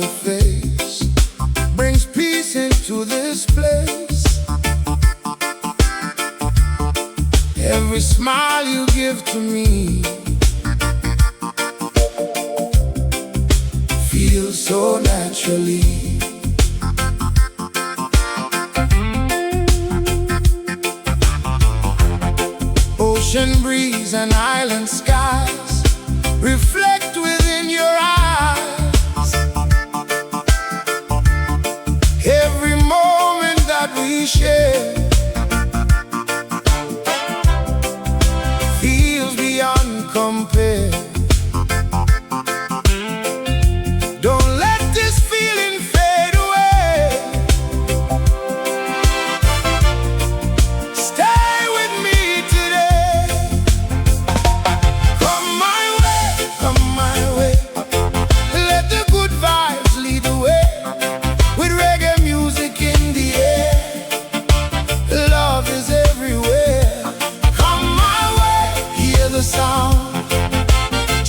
your face brings peace into this place. Every smile you give to me feels so naturally. Ocean breeze and island skies reflect within your eyes. Every moment that we share feels beyond compare. Don't let this feeling fade away. Stay with me today. Come my way. Let the good vibes lead the way. With reggae music in the air, love is everywhere. Come my way, hear the sound.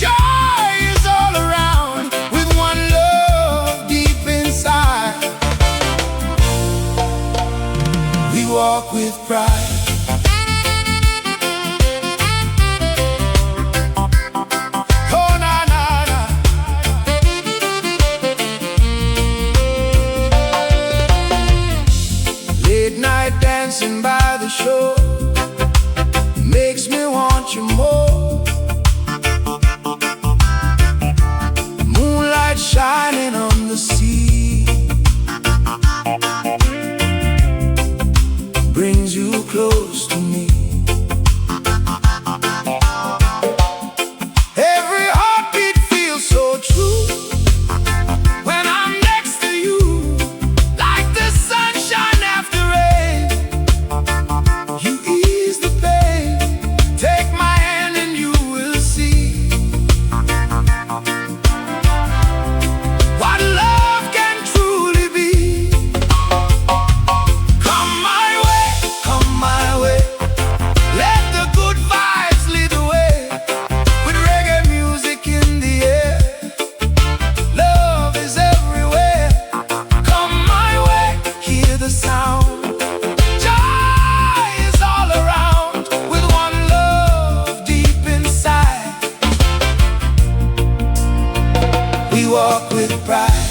Joy is all around, with one love deep inside. We walk with pride. Oh na na na. Late night dancing by the shore makes me want you more. Moonlight shining on the sea brings you close to me. Every heartbeat feels so true when I'm next to you, like the sunshine after rain. You ease the pain. Take my hand and you will see what love can truly be. Come my way. Let the good vibes lead the way. With reggae music in the air, love is everywhere. Come my way, hear the sound. Joy is all around, with one love deep inside. We walk with pride.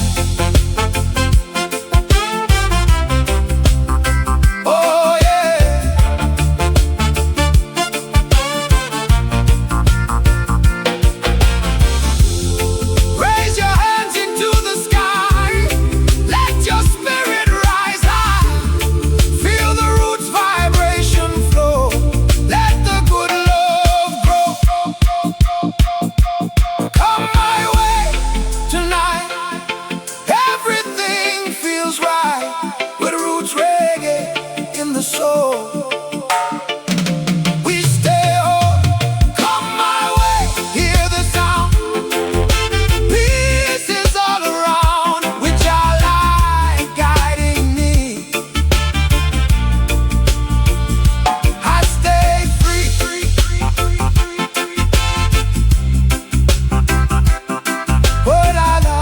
Oh yeah. Raise your hands into the sky. Let your spirit rise high. Feel the roots vibration flow. Let the good love grow. Come my way tonight. Everything feels right with roots reggae in the soul. We stay home. Come my way, hear the sound. Peace is all around, with your light guiding me. I stay free. Oh la la.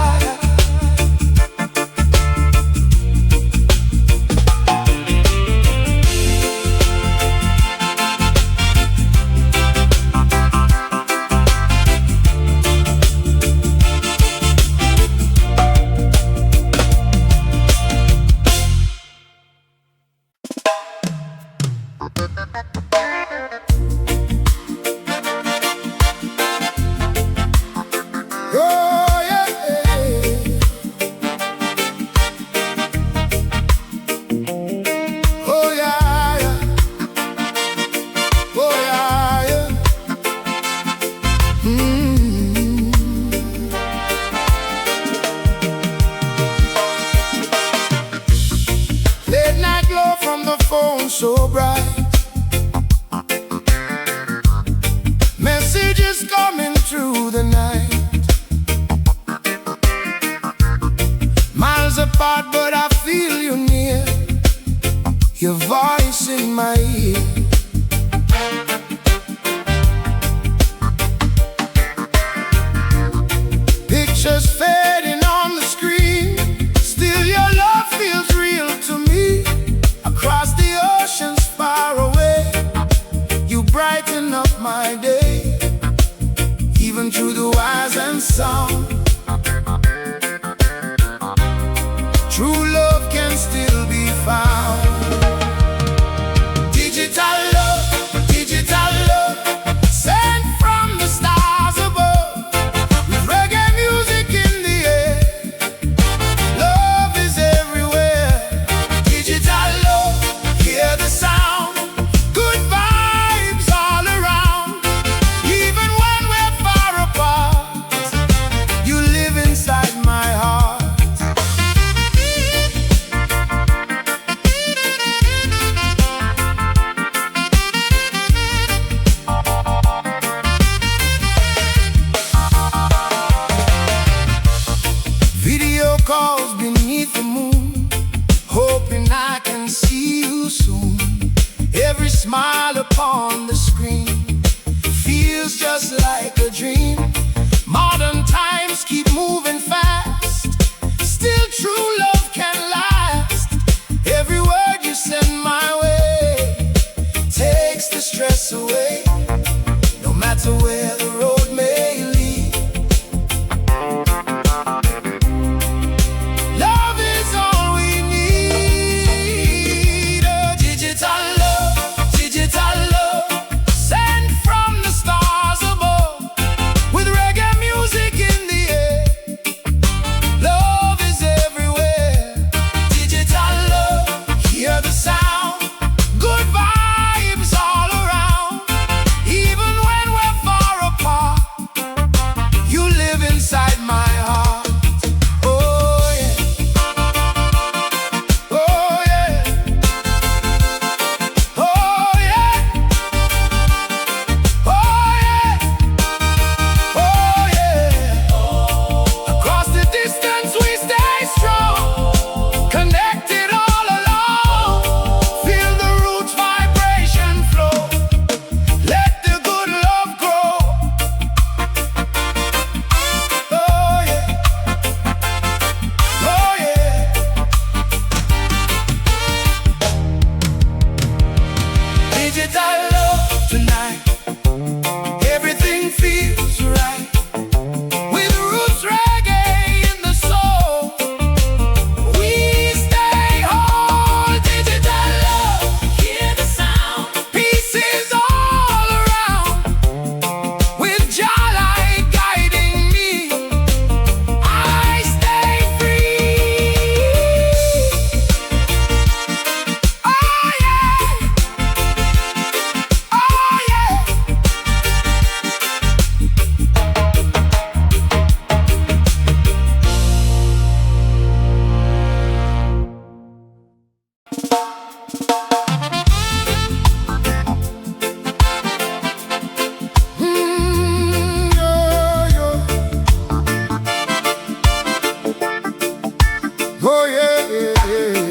Oh yeah. Oh yeah, yeah. Oh yeah, yeah. Late night glow from the phone so bright. Messages coming through the night. Miles apart, but I feel you near. Your voice in my ear. Pictures fading on the screen. true love can still be found. Digital love, sent from the stars above, with reggae music in the air. Love is everywhere. Digital love, hear the sound, good vibes all around. Even when we're far apart, you live inside my heart. Video calls beneath the moon, hoping I can see you soon. Every smile upon the screen feels just like a dream. Modern times keep moving fast, still true love can last. Every word you send my way takes the stress away, no matter where the road may lead. Love is all we need. A digital love, sent from the stars above, with reggae music in the air. Love is everywhere. Digital love, hear the sound, good vibes all around. Even when we're far apart, you live inside my heart. Oh yeah, oh yeah, oh yeah, oh yeah, oh yeah. Across the distance we stay strong, connected all along. Feel the roots vibration flow, let the good love grow. Oh yeah, oh yeah. Digital love tonight, everything feels right. With roots reggae in the soul, we stay whole. Digital love, hear the sound, pieces all around. With Jah light guiding me, I stay free. Oh yeah, oh yeah. Oh yeah, yeah, yeah.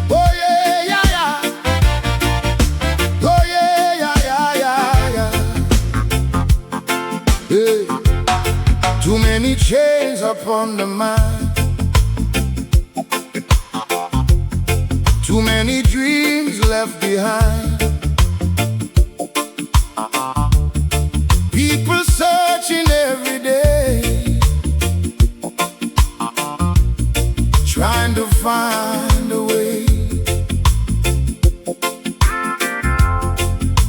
Oh yeah, yeah, yeah. Oh yeah, yeah, yeah, yeah, yeah. Hey. Too many chains upon the mind, too many dreams left behind. People searching every day, trying to find a way.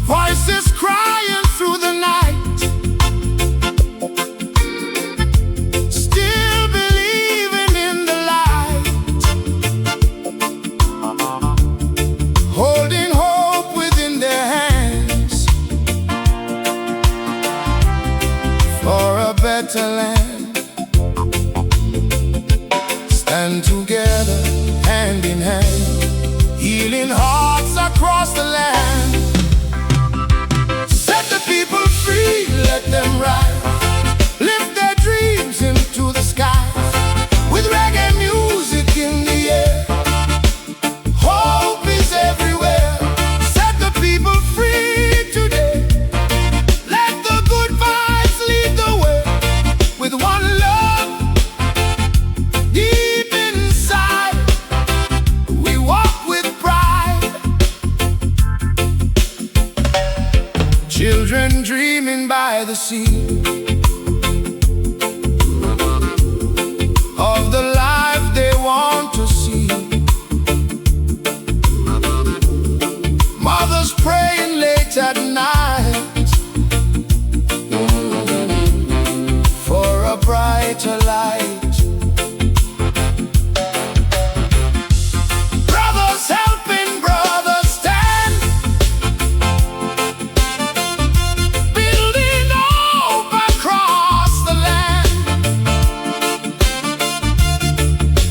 Voices crying through the night, still believing in the light, holding hope within their hands for a better land. Stand together, hand in hand, healing hearts across the land. Set the people free, let them rise, lift their dreams into the sky. With reggae music in the air, hope is everywhere. Set Children dreaming by the sea of the life they want to see. Mothers praying late at night for a brighter light. Brothers helping brothers stand, building hope across the land.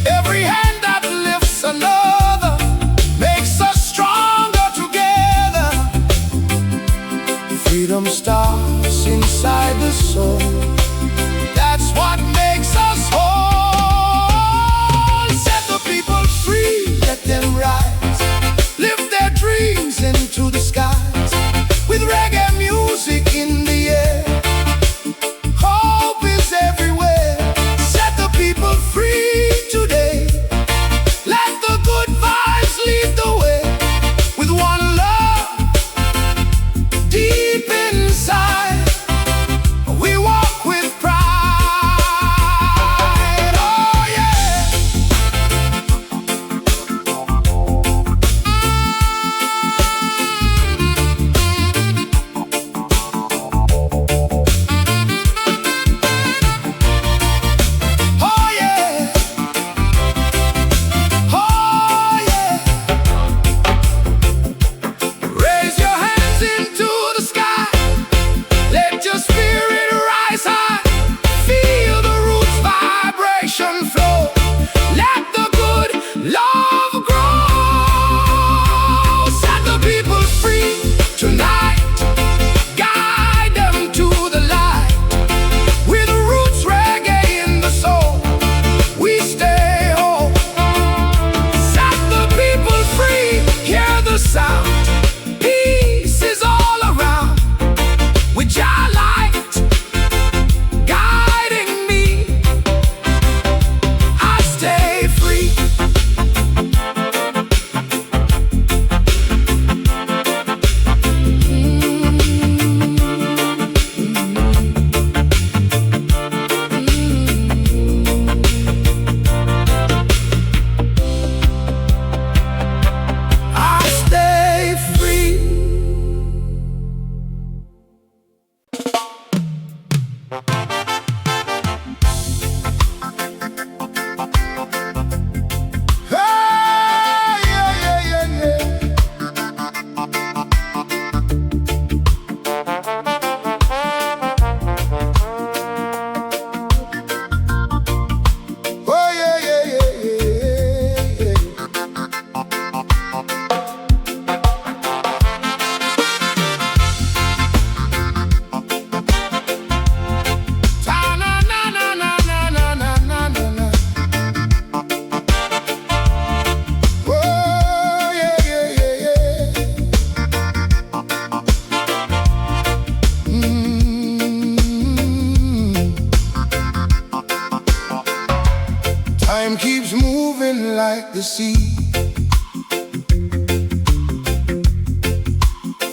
Every hand that lifts another makes us stronger together. Freedom starts inside the soul. That's what makes us whole. Set the people free, let them rise, lift their dreams into the skies. With reggae music in the air, hope is everywhere. Set the people free today. Let the good vibes lead the way. With one love deep inside, we walk with pride. Oh yeah. Oh yeah. Oh yeah. Raise your hands into the sky. Let your spirit rise high. Feel the roots vibration flow. Let the good love grow. Set the people free tonight. Guide them to the light. With roots reggae in the soul, we stay whole. Set the people free. Hear the sound. Peace is all around. With your light guiding me, I stay free. I stay free. Hey, yeah, yeah, yeah, yeah. Oh yeah, yeah, yeah, yeah, yeah. Ta-na-na-na-na-na-na-na-na-na. Oh yeah, yeah, yeah, yeah. Time keeps moving like the sea,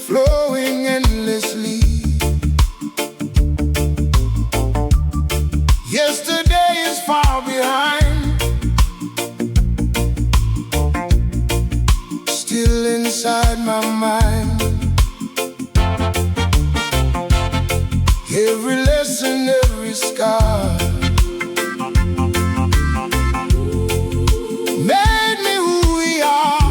flowing endlessly. Yesterday is far behind, still inside my mind. Every lesson, every scar made me who we are.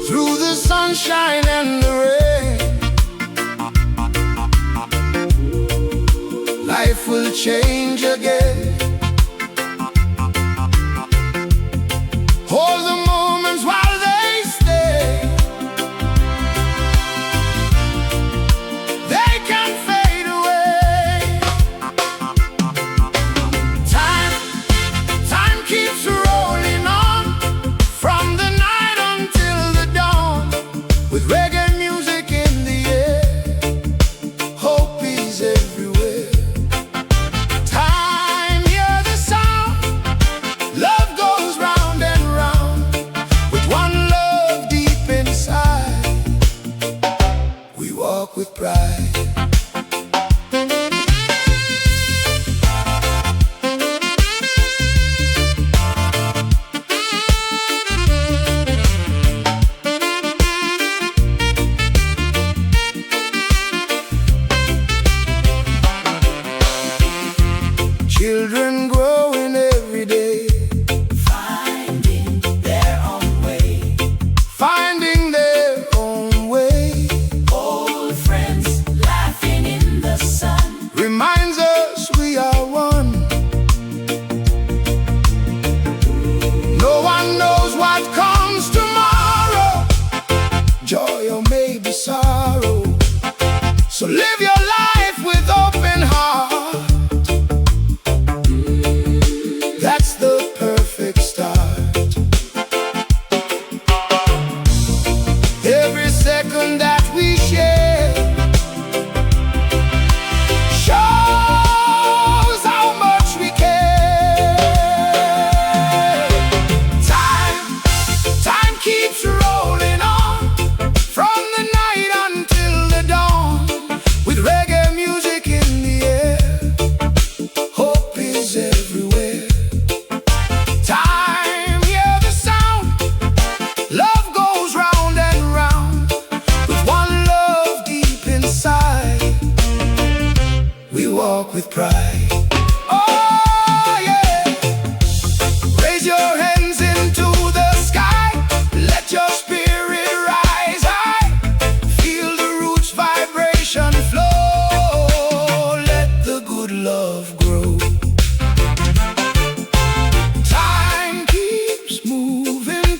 Through the sunshine and the rain, life will change again. Hold the moments while they stay. They can fade away. Time keeps rolling on, from the night until the dawn. With reggae music in the air, hope is everywhere. Time, hear the sound. Love goes round and round.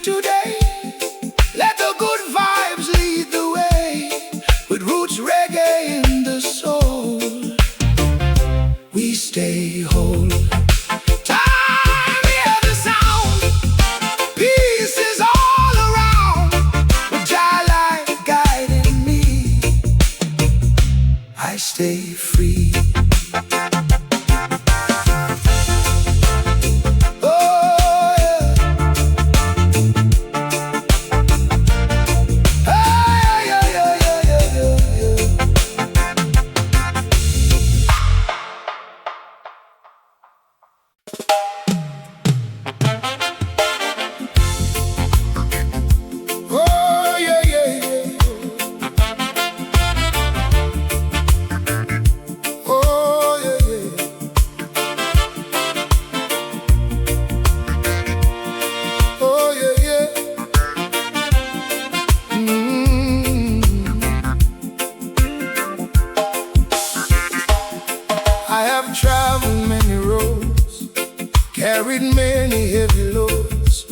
today. Let the good vibes lead the way. With roots reggae in the soul, we stay whole. Time, hear the sound. Peace is all around. With Jah light guiding me, I stay free. Traveled many roads, carried many heavy loads,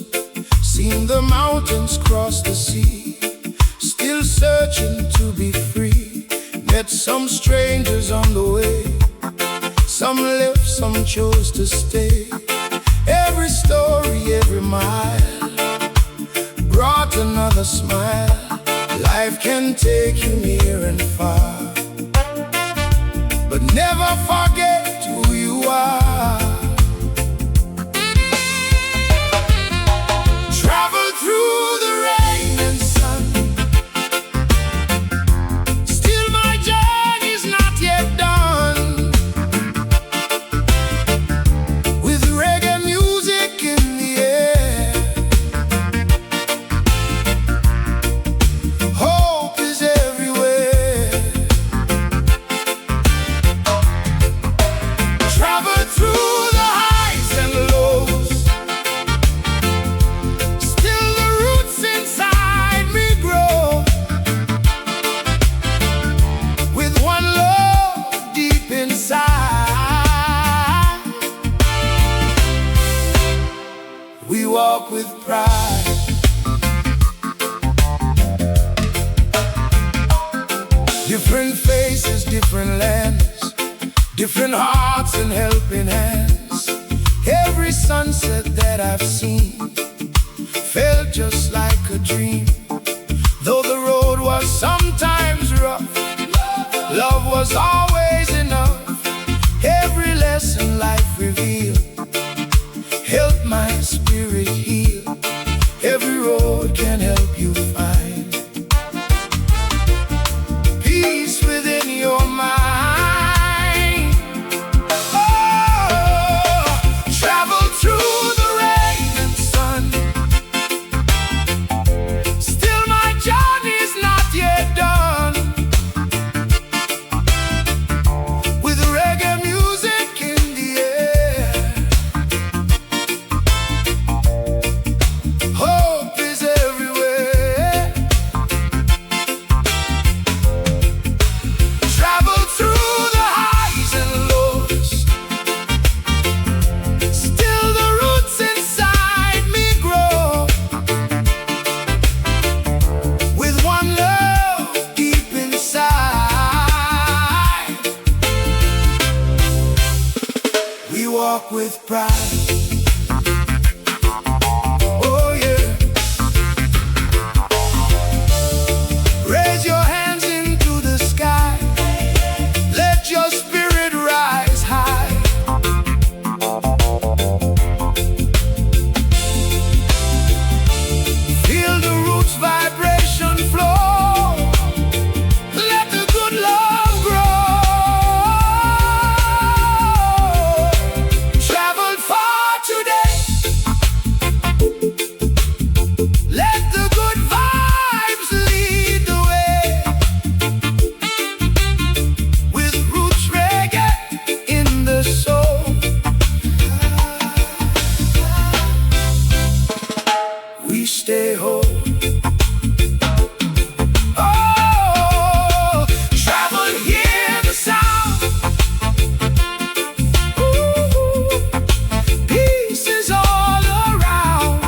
seen the mountains, crossed the sea, still searching to be free. Met some strangers on the way, some left, some chose to stay. Every story, every mile brought another smile. Life can take you near and far, but never forget who you are. Travel through the rain and sun, still my journey's not yet done. With reggae music in the air, hope is everywhere. Travel through the highs and lows, still the roots inside me grow. With one love deep inside, we walk with pride. Different faces, different lands, different hearts and helping hands. Every sunset that I've seen felt just like a dream. Though the road was sometimes rough, love was always enough. Every lesson life revealed helped my spirit heal. Every road can help you find peace within your mind. Oh, travel through the rain and sun, still my journey's not yet done. With reggae music in the air, hope is everywhere. Travel through the highs and lows, still the roots inside me grow. With one love deep inside, we walk with pride. Oh yeah. Raise your hands into the sky, let your spirit rise high. Feel the roots vibration flow, let the good love grow. Traveled far today, let the good vibes lead the way. With roots reggae in the soul, we stay whole. Oh, travel, hear the sound. Ooh, peace is all around.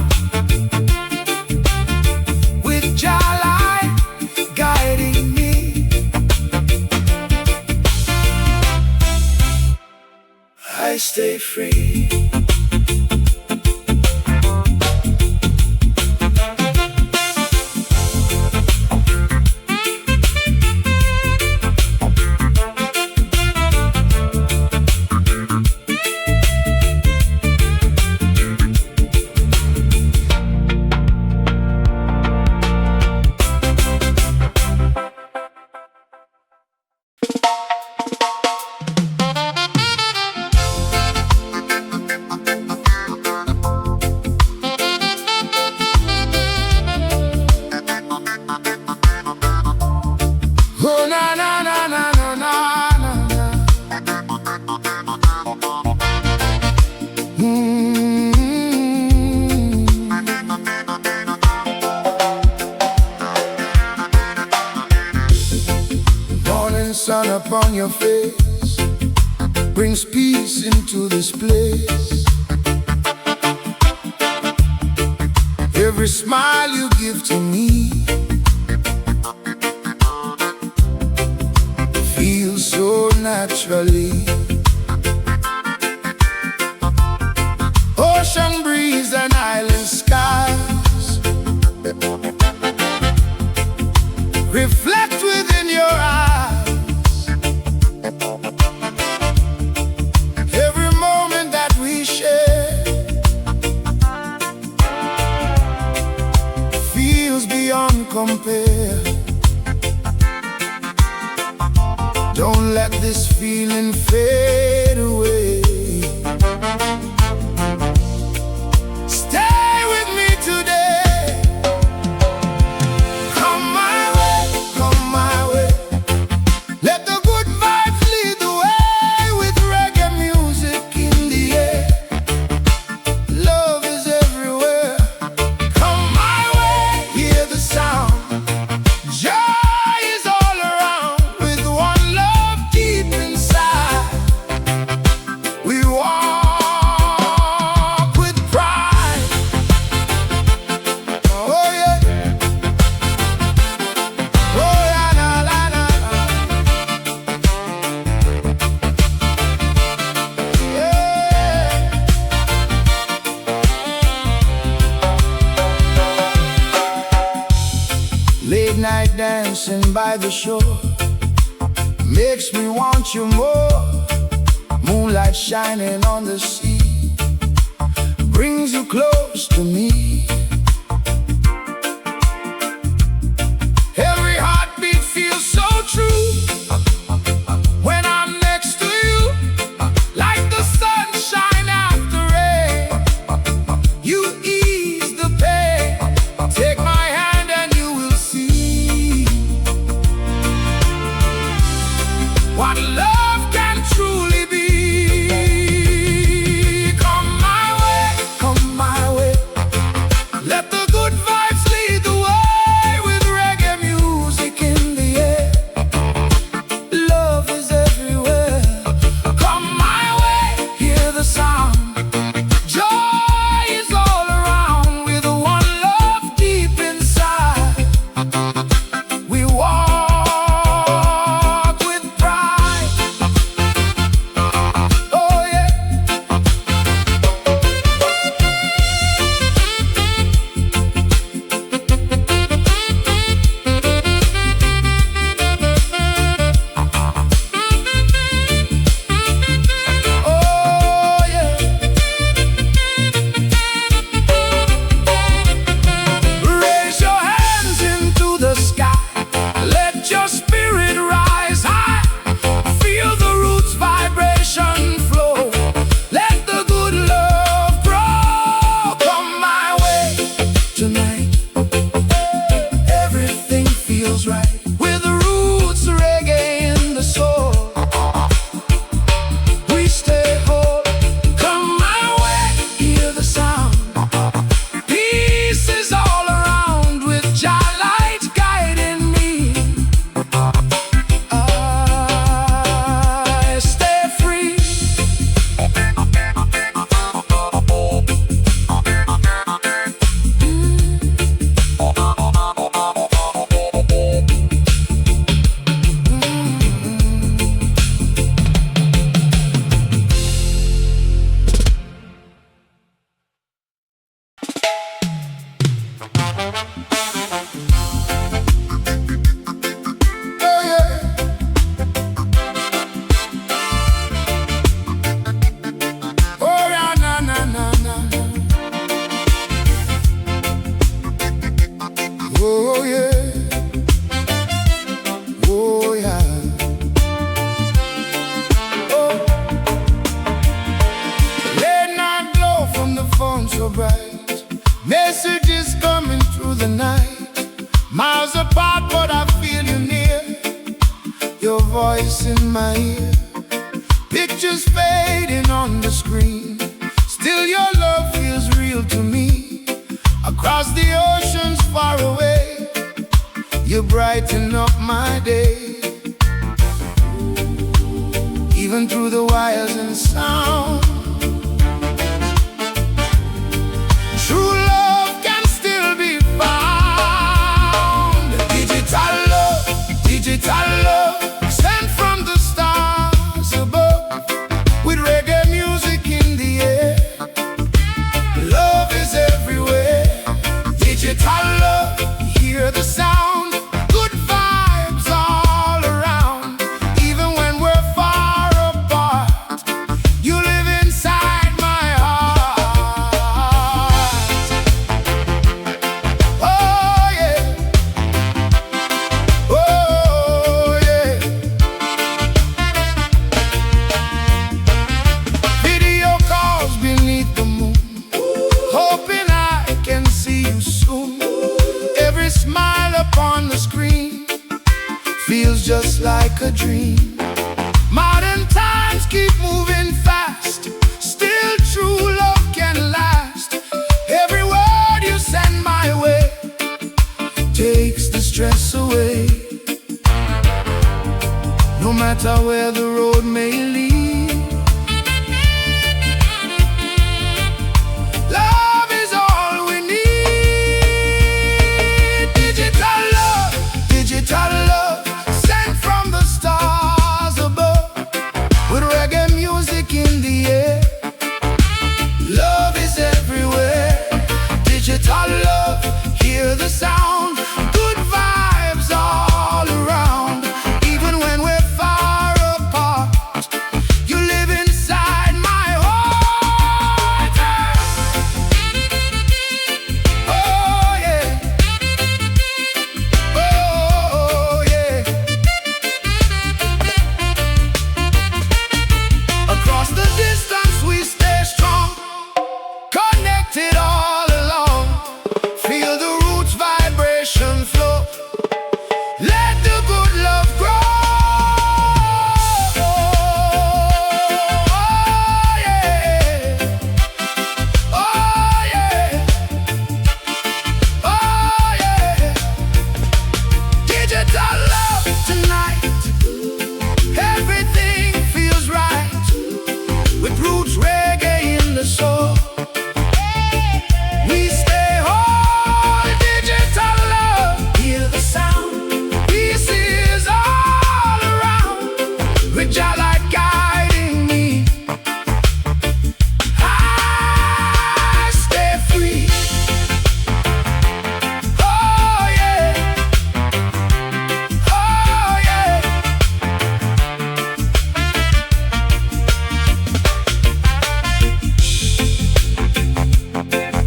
Oh, na na na na na na na. Morning sun upon your face brings peace into this place. Every smile you give to me feels so naturally. Ocean breeze and island skies reflect within your eyes. Every moment that we share feels beyond compare. Don't let this feeling fade away. Stay with me today. Come my way, come my way. Let the good vibes lead the way with reggae music in the air. Love is everywhere. Come my way, hear the sound. Joy is all around with one love deep inside. We walk with pride. Oh yeah. Oh yeah, na na na na. Yeah. Late night dancing by the shore makes me want you more. Moonlight shining on the sea brings you close to me. Every heartbeat feels so true when I'm next to you, like the sunshine after rain. You ease the pain. Take my hand and you will see what love can truly be. Come my way, come my way. Let the good vibes lead the way with reggae music in the air. Love is everywhere. Come my way, hear the sound. Joy is all around with one love deep inside. We walk with pride. Oh yeah. Oh yeah. Raise your hands into the sky. Let your spirit rise high. Feel the roots vibration flow. Let the good love grow. Come my way tonight. Everything feels right with the roots reggae in the soul. We stay whole. Come my way, hear the sound. Peace is all around with Jah light guiding me. I stay free. voice in my ear, pictures fading on the screen. Still your love feels real to me. Across the oceans far away, you brighten up my day. Even through the wires and sound, true love can still be found. Digital love, sent from the stars above, with reggae music in the air. Love is everywhere. Digital love, hear the sound, good vibes all around. Even when we're far apart, you live inside my heart. Oh yeah, oh yeah. Video calls beneath the moon, hoping I can see you soon. Every smile upon the screen feels just like a dream. Modern times keep moving fast, still true love can last. Every word you send my way takes the stress away. No matter where the road may lead, love is all we need. Digital love, sent from the stars above, with reggae music in the air. Love is everywhere. Digital love, hear the sound, good vibes all around. Even when we're far apart, you live inside my heart. Oh yeah, oh yeah. Across the distance we stay strong, connected all along. Feel the roots vibration flow. Let the good love grow. Oh yeah, oh yeah, oh yeah. Digital love tonight, everything feels right. With roots reggae in the soul, we stay whole. Digital love, hear the sound, peace is all around. With Jah light guiding me, I stay free. Oh yeah, oh yeah.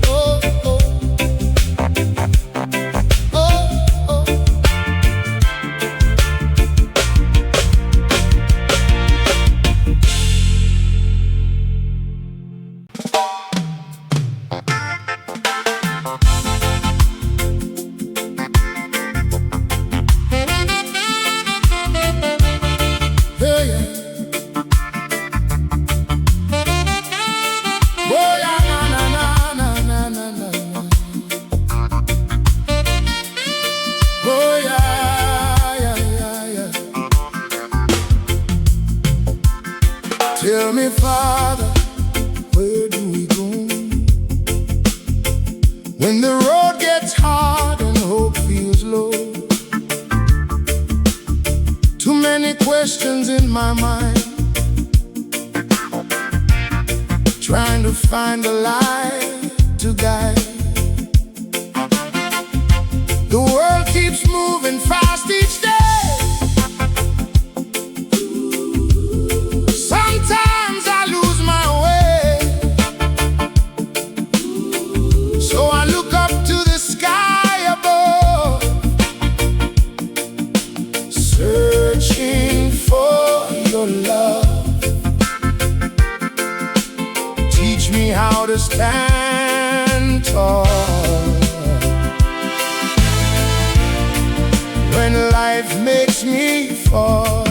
Oh, oh, oh, oh. Yeah, yeah. Oh yeah, na na na na na na na. Oh yeah, yeah, yeah, yeah. Tell me, Father, where do we go when the road gets hard and hope feels low? Too many questions in my mind, trying to find a light to guide. The world keeps moving fast each day. Sometimes I lose my way, so I look up to the sky above, searching for your love. Teach me how to stand tall when life makes me fall.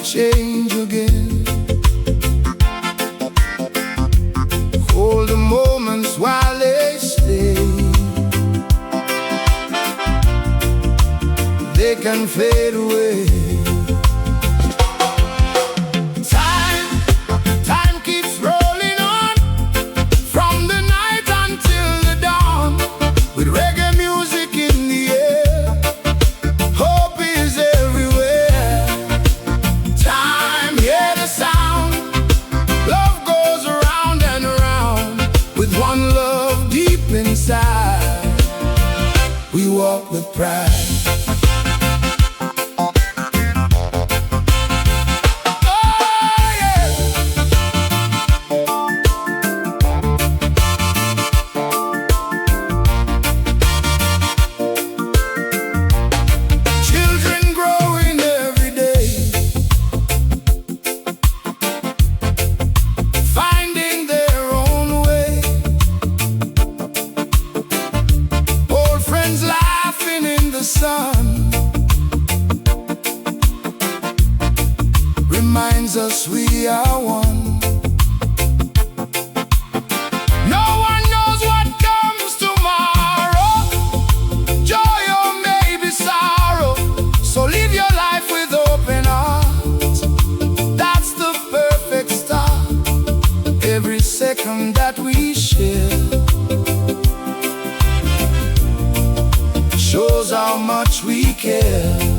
change again. Hold the moments while they stay. They can fade away. Time keeps rolling on, from the night until the dawn, with reggae music in the air. Hope is everywhere. Time, hear the sound. Love goes around and around, with one love deep inside. We walk with pride. Sun reminds us we are one. No one knows what comes tomorrow, joy or maybe sorrow. So live your life with open heart. That's the perfect start. Every second that we share shows how much we care.